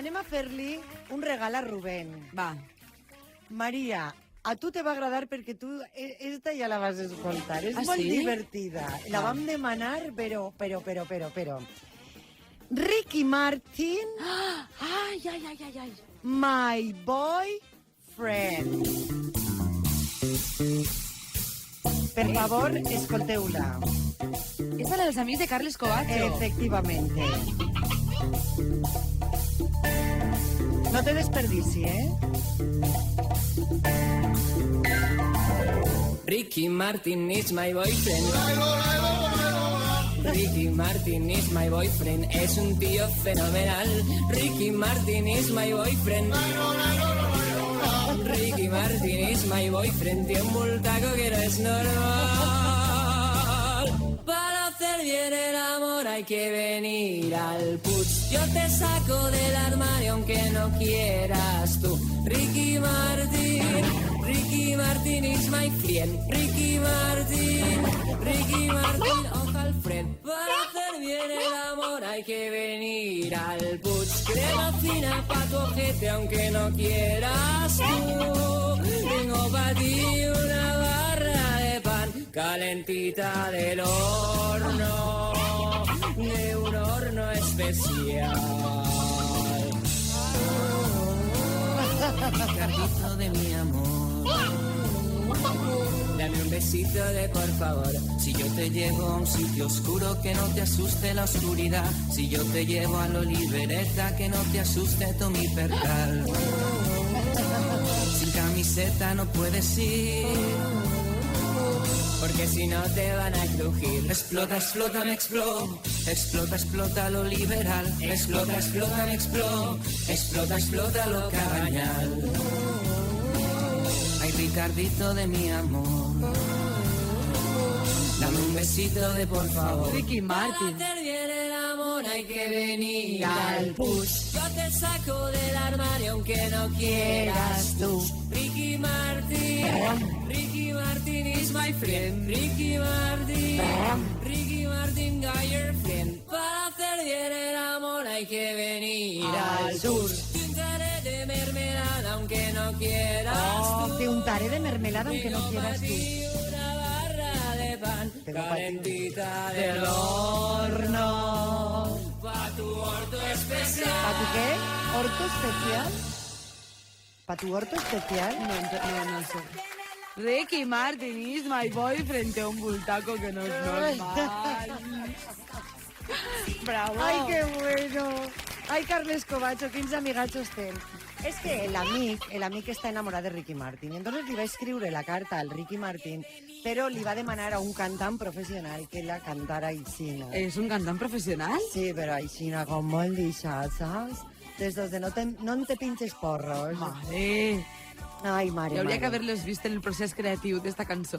anem a fer-li un regal a Rubén. Va. Maria, a tu te va agradar perquè tu esta ja la vas escoltar. És molt sí? divertida. La vam demanar, però. Ricky Martin, Ai, ai, ai, ai, ai. My Boyfriend. Per favor, escolteu-la. És la dels amics de Carles Covacho. Efectivamente. No te desperdici, Ricky Martin is my boyfriend. Ricky Martin is my boyfriend. Es un tío fenomenal. Ricky Martin is my boyfriend. Ricky Martin is my boyfriend. Tiene un bultaco que no es normal. Para hacer bien el amor hay que venir al Puig. Yo te saco del armario aunque no quieras tú. Ricky Martin. Ricky Martin is my friend. Ricky Martin, ojo al friend. Para hacer bien el amor hay que venir al Puig. Crema fina pa' tu ojete aunque no quieras tú. Tengo pa' ti una barra de pan calentita del horno, de un horno especial. Carrito de mi amor, dame un besito de por favor. Si yo te llevo a un sitio oscuro, que no te asuste la oscuridad. Si yo te llevo a la Olivereta, que no te asuste tu mi percal. Sin camiseta no puedes ir, porque si no te van a crujir. Explota, explota, me exploto. Explota, explota lo liberal. Explota, explota, me exploto. Explota, explota lo cabañal. Ay, Ricardito de mi amor, dame un besito de por favor. Ricky Martin. Para hacer bien el amor hay que venir al Puig. Yo te saco del armario aunque no quieras tú. Ricky Martin, Ricky Martin is my friend. Ricky Martin got your friend. Para hacer bien el amor hay que venir al sur. Te untaré de mermelada aunque no quieras tú. Te untaré de mermelada aunque no quieras tú. Una barra de pan calentita del horno. Pa' tu orto especial. ¿Pa tu qué? ¿Orto especial? ¿Pa tu orto especial? No sé. Ricky Martin is my boyfriend. Té un bultaco que no és normal. Bravo. Ai, que bueno. Ai, Carles Covacho, quins amigatxos tens. És que l'amic està enamorat de Ricky Martin. Entonces li va escriure la carta al Ricky Martin, però li va demanar a un cantant professional que la cantara aixina. És un cantant professional? Sí, però aixina, com molt deixat, saps? D'estos de no te pinches porros. Mare. Ai, mare, Hi hauria mare. que haver-los vist en el procés creatiu d'esta cançó.